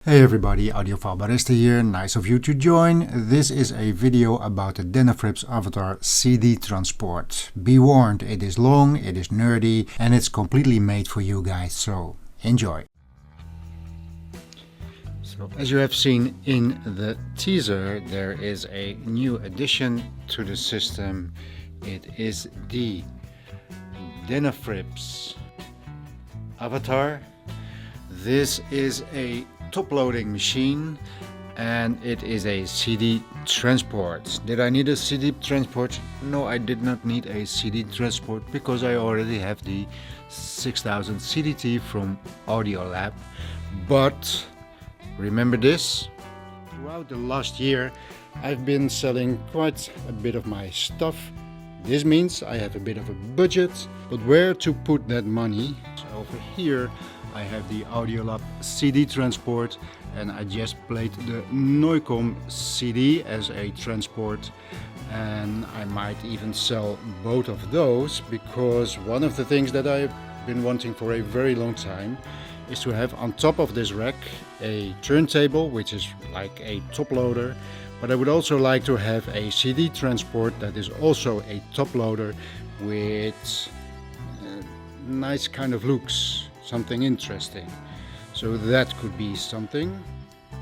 Hey everybody, Audiophile Barista here, nice of you to join. This is a video about the DENAFRIPS Avatar CD transport. Be warned, it is long, it is nerdy, and it's completely made for you guys, so enjoy. So as you have seen in the teaser, there is a new addition to the system. It is the DENAFRIPS Avatar. This is a top-loading machine and it is a CD transport. Did I need a CD transport? No, I did not need a CD transport because I already have the 6000 CDT from Audiolab. But remember this? Throughout the last year I've been selling quite a bit of my stuff. This means I have a bit of a budget, but where to put that money? So over here I have the Audiolab CD transport, and I just played the Neucom CD as a transport, and I might even sell both of those, because one of the things that I've been wanting for a very long time is to have on top of this rack a turntable, which is like a top loader, but I would also like to have a CD transport that is also a top loader with nice kind of looks. Something interesting. So that could be something.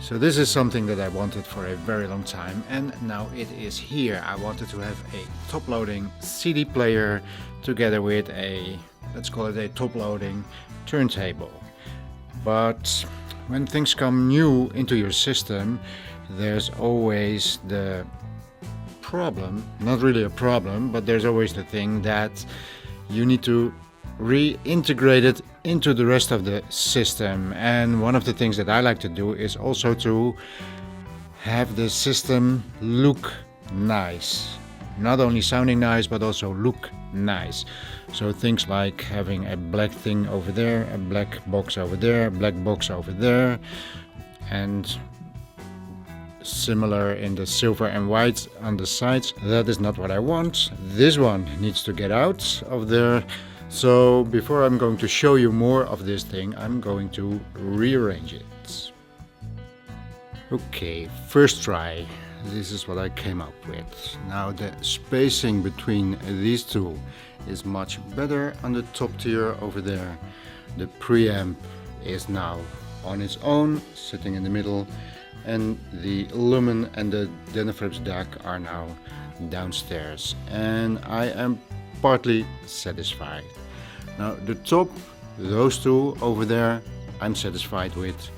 So this is something that I wanted for a very long time, and now it is here. I wanted to have a top-loading CD player together with a, let's call it a top-loading turntable. But when things come new into your system, there's always the problem, not really a problem, but there's always the thing that you need to reintegrate it into the rest of the system. And one of the things that I like to do is also to have the system look nice. Not only sounding nice, but also look nice. So things like having a black thing over there, a black box over there, a black box over there, and similar in the silver and white on the sides. That is not what I want. This one needs to get out of there. So before I'm going to show you more of this thing, I'm going to rearrange it. Okay, first try. This is what I came up with. Now the spacing between these two is much better on the top tier over there. The preamp is now on its own, sitting in the middle, and the Lumen and the DENAFRIPS DAC are now downstairs, and I am partly satisfied. Now the top, those two over there, I'm satisfied with.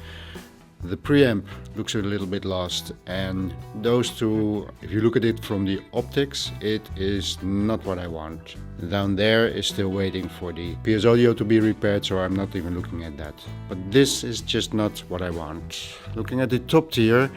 The preamp looks a little bit lost, and those two, if you look at it from the optics, it is not what I want. Down there is still waiting for the PS Audio to be repaired, so I'm not even looking at that. But this is just not what I want. Looking at the top tier,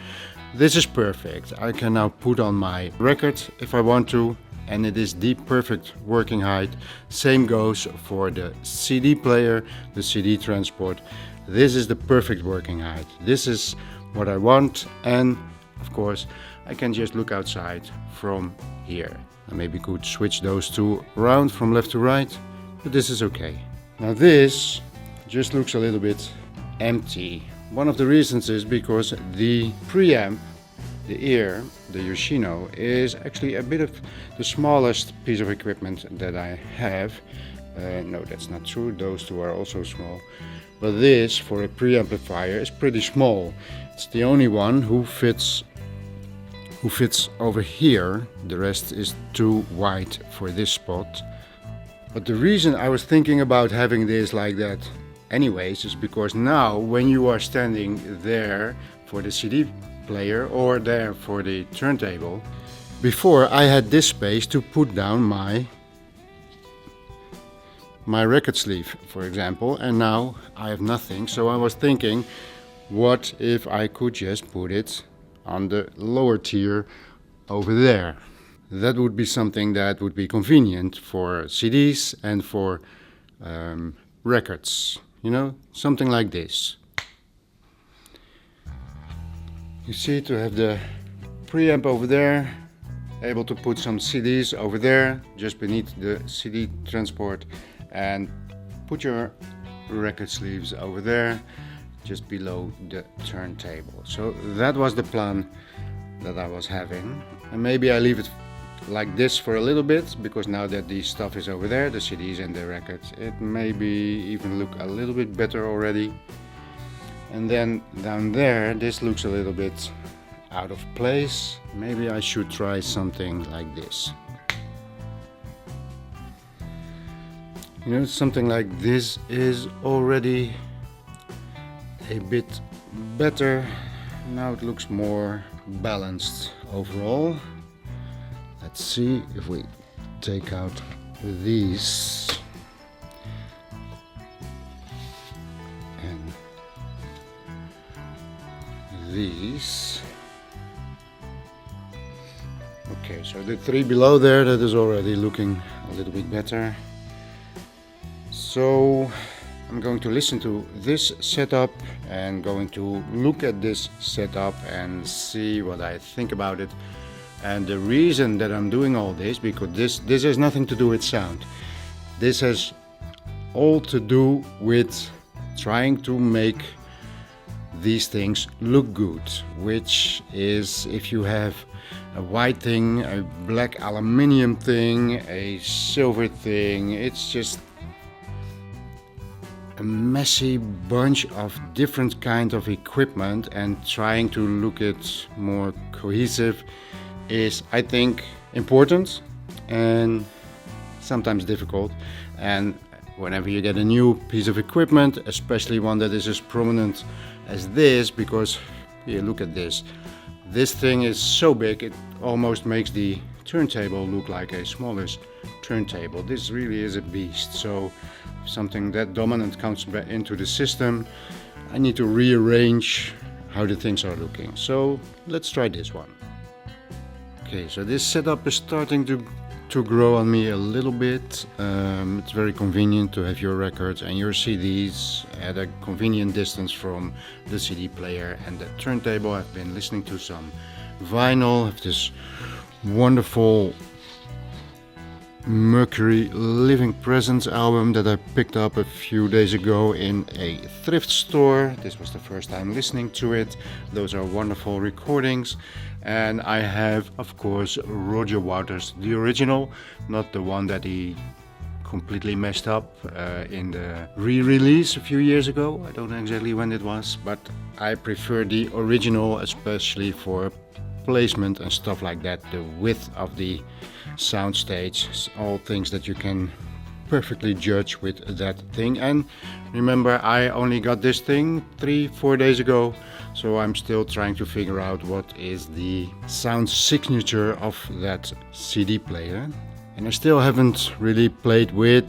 this is perfect. I can now put on my record if I want to, and it is the perfect working height. Same goes for the CD player, the CD transport. This is the perfect working height. This is what I want, and of course I can just look outside from here. I maybe could switch those two around from left to right, but this is okay. Now this just looks a little bit empty. One of the reasons is because the preamp, the ear, the Yoshino, is actually a bit of the smallest piece of equipment that I have. No, that's not true. Those two are also small. But this, for a preamplifier, is pretty small. It's the only one who fits over here. The rest is too wide for this spot. But the reason I was thinking about having this like that anyways is because now when you are standing there for the CD player or there for the turntable, before I had this space to put down my record sleeve, for example, and now I have nothing. So I was thinking, what if I could just put it on the lower tier over there? That would be something that would be convenient for CDs and for records, you know, something like this. You see, to have the preamp over there, able to put some CDs over there just beneath the CD transport, and put your record sleeves over there just below the turntable. So that was the plan that I was having, and maybe I leave it like this for a little bit, because now that the stuff is over there, the CDs and the records, it maybe even look a little bit better already. And then down there, this looks a little bit out of place. Maybe I should try something like this. You know, something like this is already a bit better. Now it looks more balanced overall. Let's see if we take out these and these. Okay, so the three below there, that is already looking a little bit better. So I'm going to listen to this setup and going to look at this setup and see what I think about it. And the reason that I'm doing all this, because this has nothing to do with sound. This has all to do with trying to make these things look good, which is, if you have a white thing, a black aluminium thing, a silver thing, it's just a messy bunch of different kind of equipment, and trying to look it more cohesive is, I think, important and sometimes difficult. And whenever you get a new piece of equipment, especially one that is as prominent as this, because here, look at this. This thing is so big, it almost makes the turntable look like a smaller turntable. This really is a beast. So if something that dominant comes back into the system, I need to rearrange how the things are looking. So let's try this one. Okay, so this setup is starting to grow on me a little bit. It's very convenient to have your records and your CDs at a convenient distance from the CD player and the turntable. I've been listening to some vinyl, I have this wonderful Mercury Living Presence album that I picked up a few days ago in a thrift store. This was the first time listening to it. Those are wonderful recordings. And I have, of course, Roger Waters, the original, not the one that he completely messed up in the re-release a few years ago. I don't know exactly when it was, but I prefer the original, especially for placement and stuff like that. The width of the soundstage, all things that you can perfectly judge with that thing. And remember, I only got this thing 3-4 days ago, so I'm still trying to figure out what is the sound signature of that CD player. And I still haven't really played with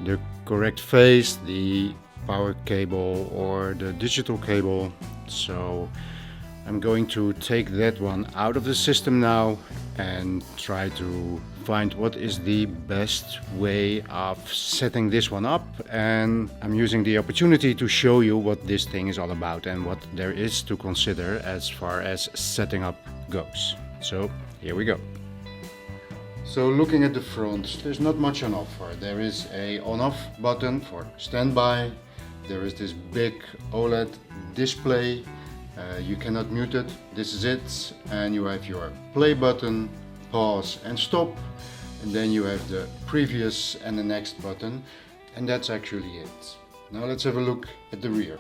the correct phase, the power cable or the digital cable. So I'm going to take that one out of the system now and try to find what is the best way of setting this one up. And I'm using the opportunity to show you what this thing is all about and what there is to consider as far as setting up goes. So here we go. So looking at the front, there's not much on offer. There is a on-off button for standby. There is this big OLED display. You cannot mute it, this is it. And you have your play button, pause and stop. And then you have the previous and the next button. And that's actually it. Now let's have a look at the rear.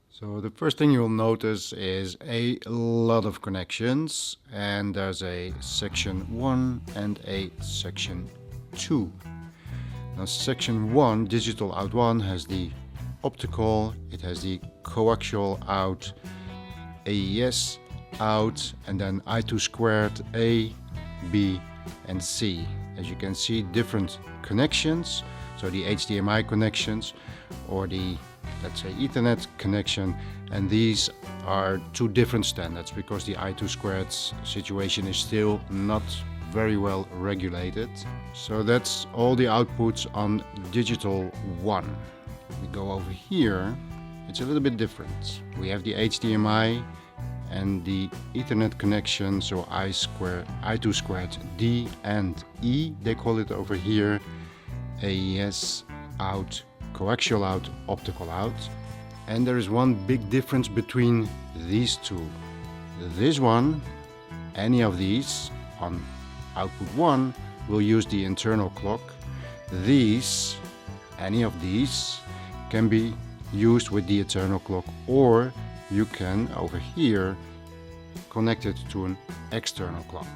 So the first thing you'll notice is a lot of connections, and there's a section 1 and a section 2. Now section 1, digital out 1, has the optical, it has the coaxial out, AES out, and then I2 squared A, B and C. As you can see, different connections, so the HDMI connections or the, let's say, Ethernet connection, and these are two different standards because the I2 squared situation is still not very well regulated. So that's all the outputs on digital 1. We go over here it's a little bit different. We have the HDMI and the Ethernet connection, so I2 squared D and E, they call it over here. AES out, coaxial out, optical out. And there is one big difference between these two. This one, any of these on output 1 will use the internal clock. These, any of these, can be used with the internal clock, or you can over here connect it to an external clock.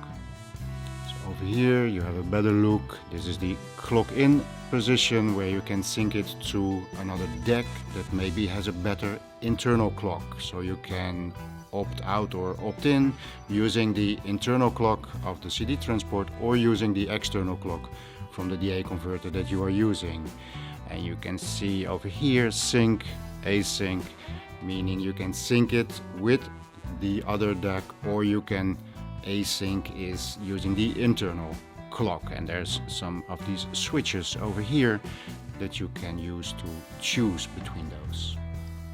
So over here you have a better look. This is the clock in position where you can sync it to another deck that maybe has a better internal clock. So you can opt out or opt in using the internal clock of the CD transport or using the external clock from the DA converter that you are using. And you can see over here sync, async, meaning you can sync it with the other deck, or you can async is using the internal clock. And there's some of these switches over here that you can use to choose between those.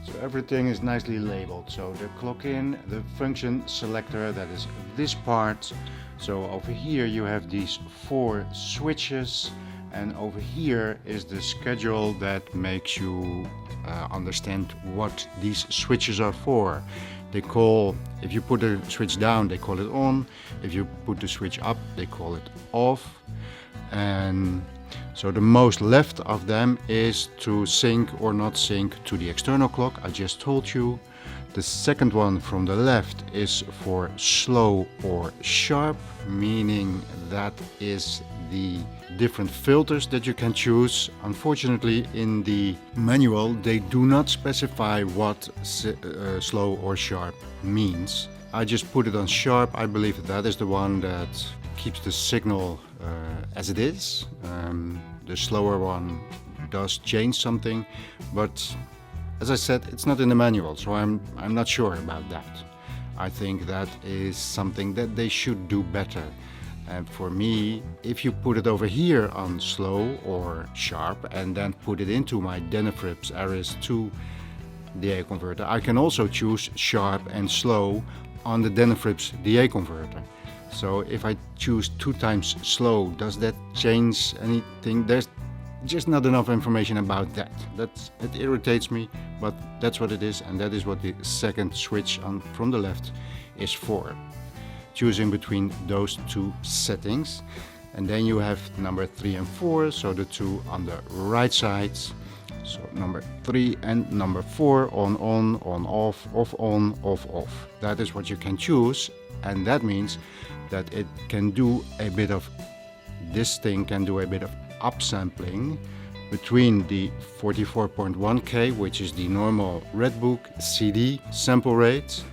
So everything is nicely labeled. So the clock in, the function selector, that is this part. So over here you have these 4 switches, and over here is the schedule that makes you understand what these switches are for. They call, if you put the switch down, they call it on. If you put the switch up, they call it off. And so the most left of them is to sync or not sync to the external clock, I just told you. The second one from the left is for slow or sharp, meaning that is the different filters that you can choose. Unfortunately, in the manual, they do not specify what slow or sharp means. I just put it on sharp. I believe that is the one that keeps the signal as it is. The slower one does change something, but as I said, it's not in the manual, so I'm not sure about that. I think that is something that they should do better. And for me, if you put it over here on slow or sharp and then put it into my DENAFRIPS RS2 DA converter, I can also choose sharp and slow on the DENAFRIPS DA converter. So if I choose 2 times slow, does that change anything? There's just not enough information about that. It irritates me, but that's what it is, and that is what the second switch from the left is for. Choosing between those 2 settings. And then you have number 3 and 4, so the 2 on the right side. So number 3 and number 4, on off, off on, off off. That is what you can choose, and that means that it can do a bit of, this thing can do a bit of upsampling between the 44.1K, which is the normal Redbook CD sample rate,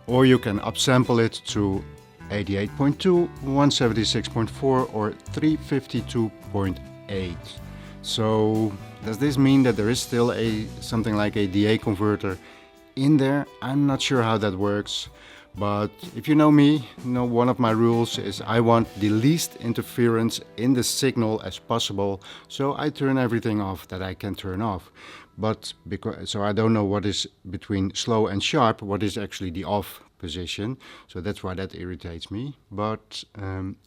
or you can upsample it to 88.2, 176.4 or 352.8. So does this mean that there is still something like a DA converter in there? I'm not sure how that works. But if you know me, you know one of my rules is I want the least interference in the signal as possible. So I turn everything off that I can turn off. But so I don't know what is between slow and sharp, what is actually the off position. So that's why that irritates me. But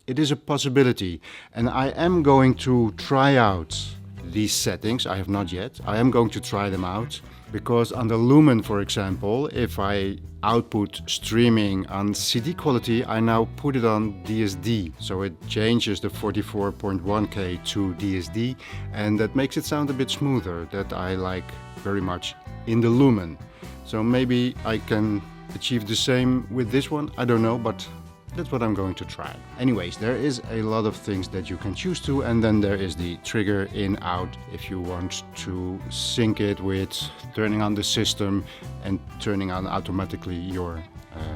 it is a possibility. And I am going to try out these settings. I have not yet. I am going to try them out. Because on the Lumen, for example, if I output streaming on CD quality, I now put it on DSD. So it changes the 44.1K to DSD, and that makes it sound a bit smoother, that I like very much in the Lumen. So maybe I can achieve the same with this one, I don't know, but that's what I'm going to try. Anyways, there is a lot of things that you can choose to, and then there is the trigger in out if you want to sync it with turning on the system and turning on automatically your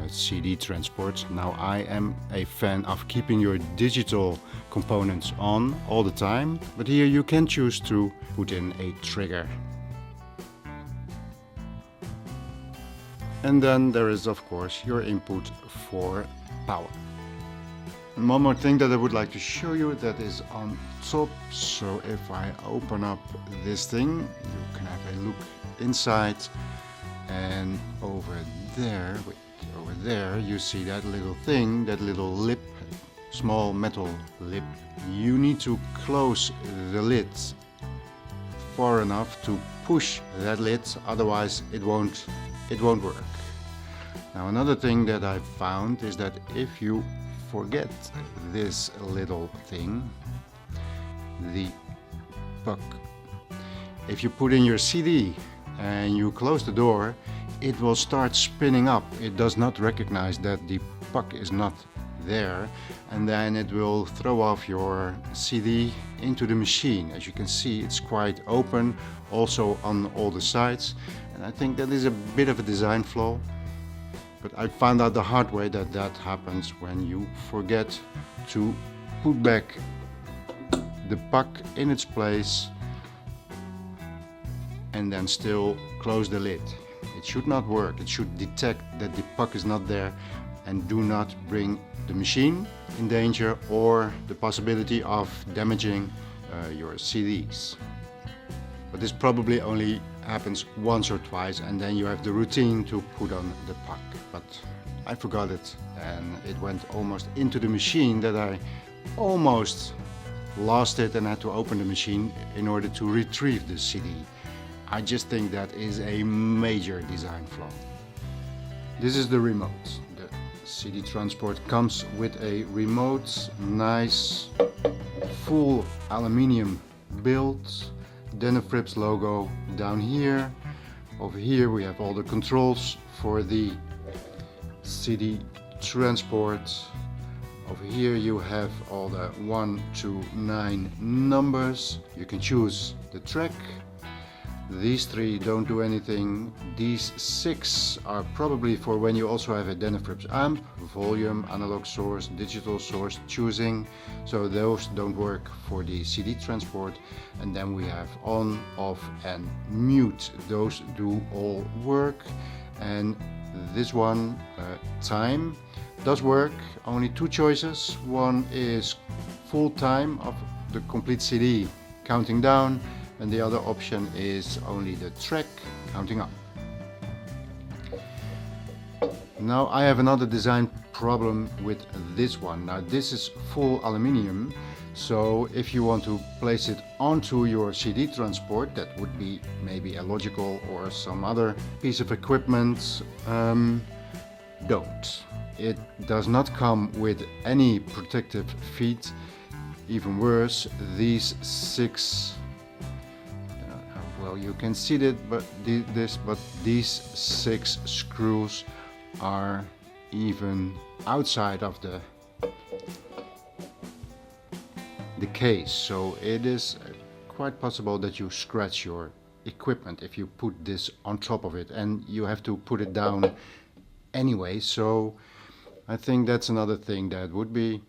CD transport. Now I am a fan of keeping your digital components on all the time, but here you can choose to put in a trigger. And then there is of course your input for power. One more thing that I would like to show you that is on top. So if I open up this thing, you can have a look inside, and over there, over there you see that little thing, that little lip, small metal lip. You need to close the lid far enough to push that lid, otherwise it won't work. Now another thing that I found is that if you forget this little thing, the puck, if you put in your CD and you close the door, it will start spinning up. It does not recognize that the puck is not there, and then it will throw off your CD into the machine. As you can see, it's quite open also on all the sides, and I think that is a bit of a design flaw. But I found out the hard way that that happens when you forget to put back the puck in its place and then still close the lid. It should not work. It should detect that the puck is not there and do not bring the machine in danger or the possibility of damaging your CDs. But this probably only happens once or twice, and then you have the routine to put on the puck. But I forgot it, and it went almost into the machine that I almost lost it and had to open the machine in order to retrieve the CD. I just think that is a major design flaw. This is the remote. The CD transport comes with a remote, nice, full aluminium build. DENAFRIPS logo down here. Over here we have all the controls for the CD transport. Over here you have all the 1 to 9 numbers. You can choose the track. These 3 don't do anything. These 6 are probably for when you also have a DENAFRIPS amp, volume, analog source, digital source choosing. So those don't work for the CD transport. And then we have on, off and mute. Those do all work. And this one, time, does work. Only 2 choices. One is full time of the complete CD counting down, and the other option is only the track counting up. Now I have another design problem with this one. Now this is full aluminium, so if you want to place it onto your CD transport, that would be maybe a logical or some other piece of equipment, don't. It does not come with any protective feet. Even worse, these 6, well, you can see that, but these 6 screws are even outside of the case, so it is quite possible that you scratch your equipment if you put this on top of it, and you have to put it down anyway. So I think that's another thing that would be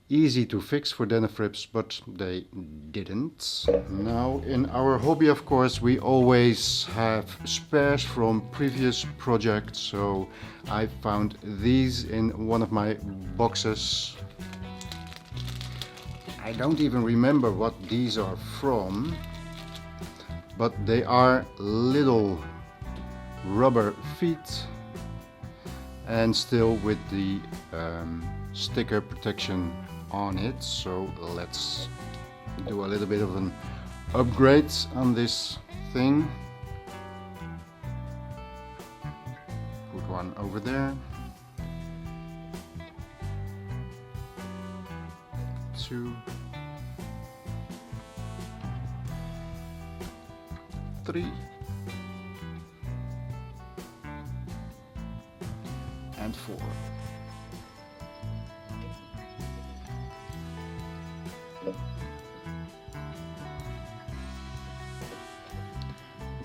easy to fix for DENAFRIPS, but they didn't. Now in our hobby, of course, we always have spares from previous projects, so I found these in one of my boxes. I don't even remember what these are from, but they are little rubber feet and still with the sticker protection on it. So let's do a little bit of an upgrade on this thing. Put one over there. 2, 3, and 4.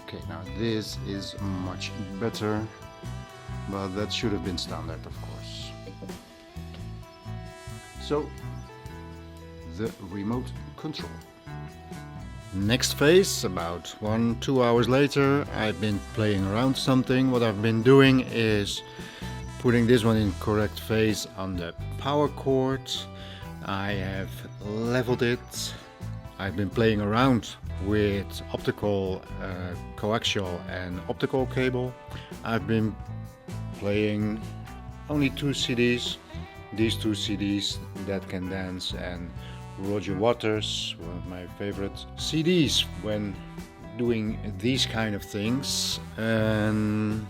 Okay, now this is much better, but that should have been standard, of course. So, the remote control. Next phase, about 1-2 hours later, I've been playing around something. What I've been doing is putting this one in correct phase on the power cord. I have leveled it. I've been playing around with optical, coaxial and optical cable. I've been playing only 2 CDs, these 2 CDs, That Can Dance and Roger Waters, one of my favorite CDs when doing these kind of things. And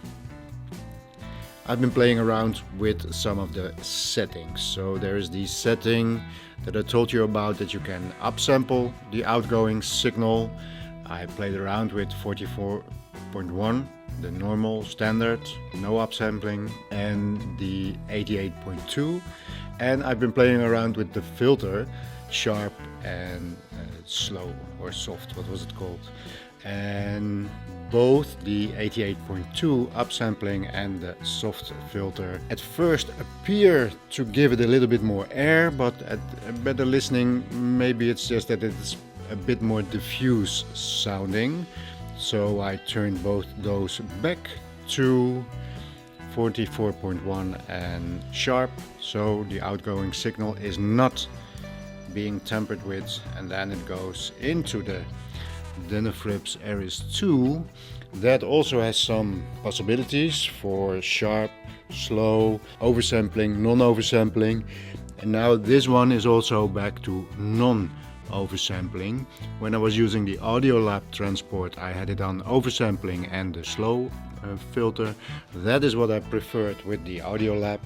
I've been playing around with some of the settings. So there is the setting that I told you about, that you can upsample the outgoing signal. I played around with 44.1, the normal standard, no upsampling, and the 88.2. And I've been playing around with the filter, sharp and slow or soft, what was it called? And both the 88.2 upsampling and the soft filter at first appear to give it a little bit more air, but at better listening, maybe it's just that it's a bit more diffuse sounding. So I turned both those back to 44.1 and sharp, so the outgoing signal is not being tampered with, and then it goes into the DENAFRIPS Aries 2 that also has some possibilities for sharp, slow, oversampling, non-oversampling, and now this one is also back to non-oversampling. When I was using the Audiolab transport, I had it on oversampling and the slow filter. That is what I preferred with the Audiolab,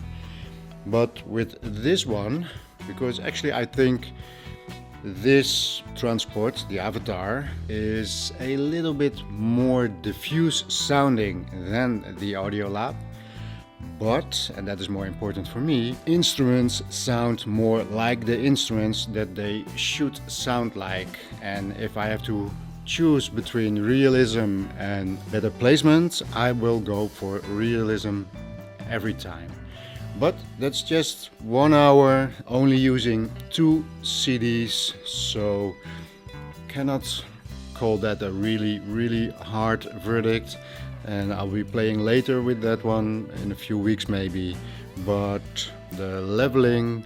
but with this one, because actually I think this transport, the Avatar, is a little bit more diffuse sounding than the Audiolab, but, and that is more important for me, instruments sound more like the instruments that they should sound like. And if I have to choose between realism and better placement, I will go for realism every time. But that's just 1 hour only using 2 CDs, so cannot call that a really hard verdict. And I'll be playing later with that one in a few weeks maybe, but the leveling,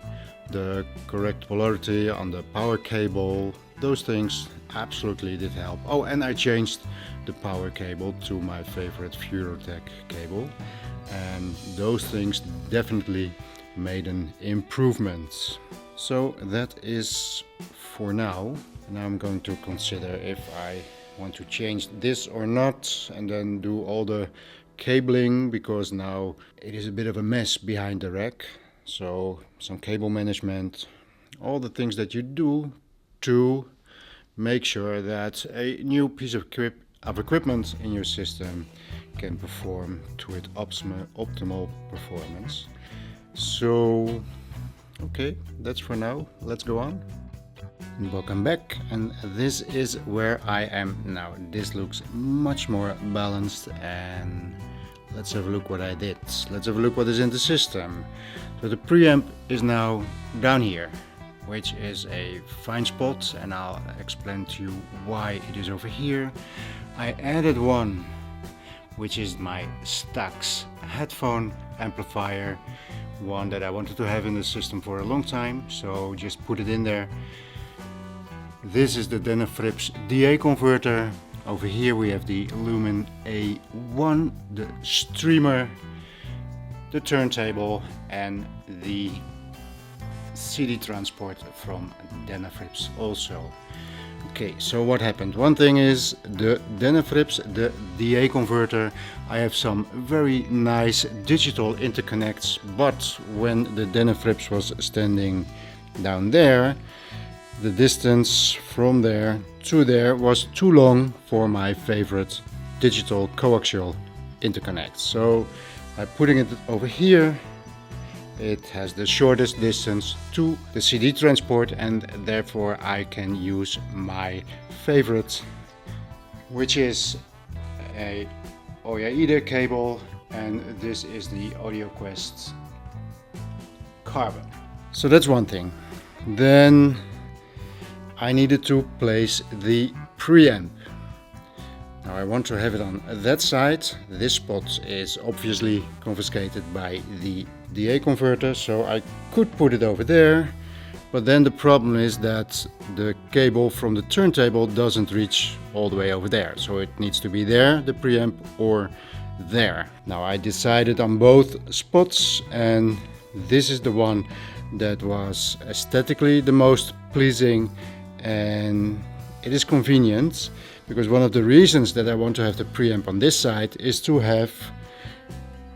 the correct polarity on the power cable, those things absolutely did help. Oh, and I changed the power cable to my favorite Furotech cable, and those things definitely made an improvement. So that is for now. Now I'm going to consider if I want to change this or not, and then do all the cabling, because now it is a bit of a mess behind the rack. So some cable management, all the things that you do to make sure that a new piece of equipment in your system can perform to its optimal performance. So okay, that's for now. Let's go on. Welcome back, and this is where I am now. This looks much more balanced, and let's have a look what I did. Let's have a look what is in the system. So the preamp is now down here, which is a fine spot, and I'll explain to you why it is over here. I added one, which is my Stax headphone amplifier, one that I wanted to have in the system for a long time, so just put it in there. This is the DENAFRIPS DA converter. Over here we have the Lumen A1, the streamer, the turntable, and the CD transport from DENAFRIPS also. Okay, so what happened? One thing is the DENAFRIPS, the DA converter. I have some very nice digital interconnects, but when the DENAFRIPS was standing down there, the distance from there to there was too long for my favorite digital coaxial interconnect. So by putting it over here, it has the shortest distance to the CD transport, and therefore I can use my favorite, which is a OIA cable, and this is the AudioQuest Carbon. So that's one thing. Then I needed to place the preamp. Now I want to have it on that side. This spot is obviously confiscated by the DA converter, so I could put it over there. But then the problem is that the cable from the turntable doesn't reach all the way over there. So it needs to be there, the preamp, or there. Now I decided on both spots, and this is the one that was aesthetically the most pleasing, and it is convenient because one of the reasons that I want to have the preamp on this side is to have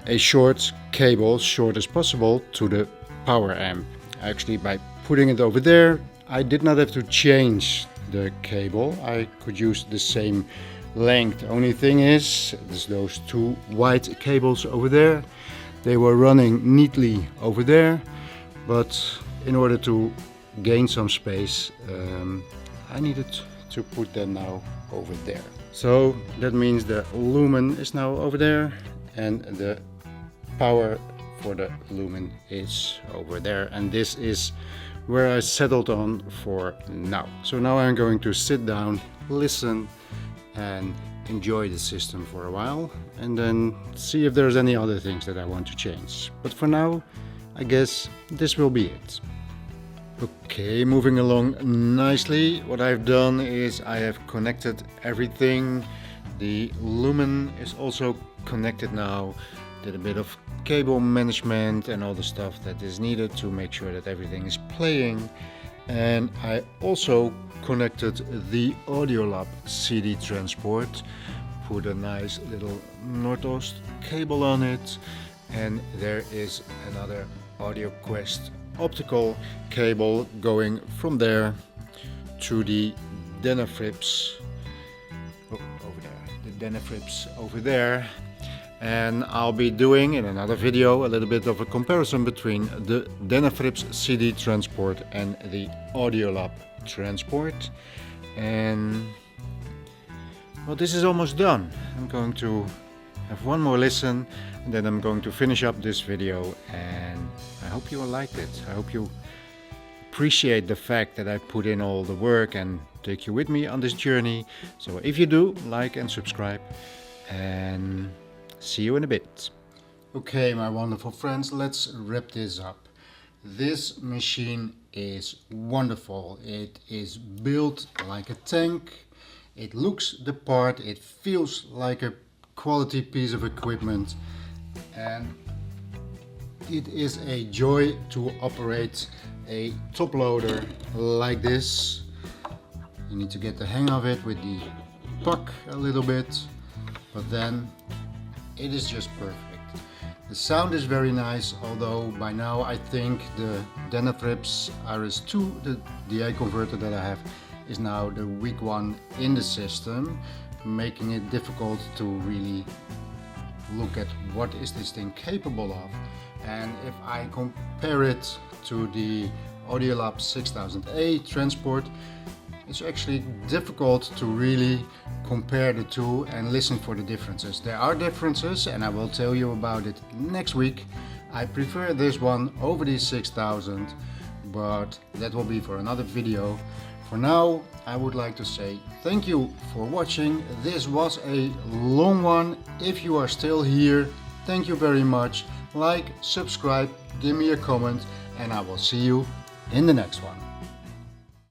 a short cable, short as possible, to the power amp. Actually, by putting it over there, I did not have to change the cable. I could use the same length. Only thing is, there's those two white cables over there. They were running neatly over there, but in order to gain some space, I needed to put them now over there. So that means the lumen is now over there, and the power for the lumen is over there, and this is where I settled on for now. So now I'm going to sit down, listen, and enjoy the system for a while, and then see if there's any other things that I want to change. But for now, I guess this will be it. Okay, moving along nicely. What I've done is I have connected everything. The lumen is also connected now. Did a bit of cable management and all the stuff that is needed to make sure that everything is playing. And I also connected the Audiolab CD transport, put a nice little Nordost cable on it, and there is another AudioQuest optical cable going from there to the DENAFRIPS over there, the DENAFRIPS over there. And I'll be doing in another video a little bit of a comparison between the DENAFRIPS CD transport and the Audiolab transport. And well, this is almost done. I'm going to have one more listen, and then I'm going to finish up this video, and I hope you all liked it. I hope you appreciate the fact that I put in all the work and take you with me on this journey. So if you do, like and subscribe, and see you in a bit. Okay, my wonderful friends, let's wrap this up. This machine is wonderful. It is built like a tank. It looks the part. It feels like a quality piece of equipment, and it is a joy to operate a top loader like this. You need to get the hang of it with the puck a little bit, but then it is just perfect. The sound is very nice, although by now I think the DENAFRIPS RS2, the DA converter that I have, is now the weak one in the system, making it difficult to really look at what is this thing capable of. And if I compare it to the Audiolab 6000A transport, it's actually difficult to really compare the two and listen for the differences. There are differences, and I will tell you about it next week. I prefer this one over the 6000, but that will be for another video. For now, I would like to say thank you for watching. This was a long one. If you are still here, thank you very much. Like, subscribe, give me a comment, and I will see you in the next one.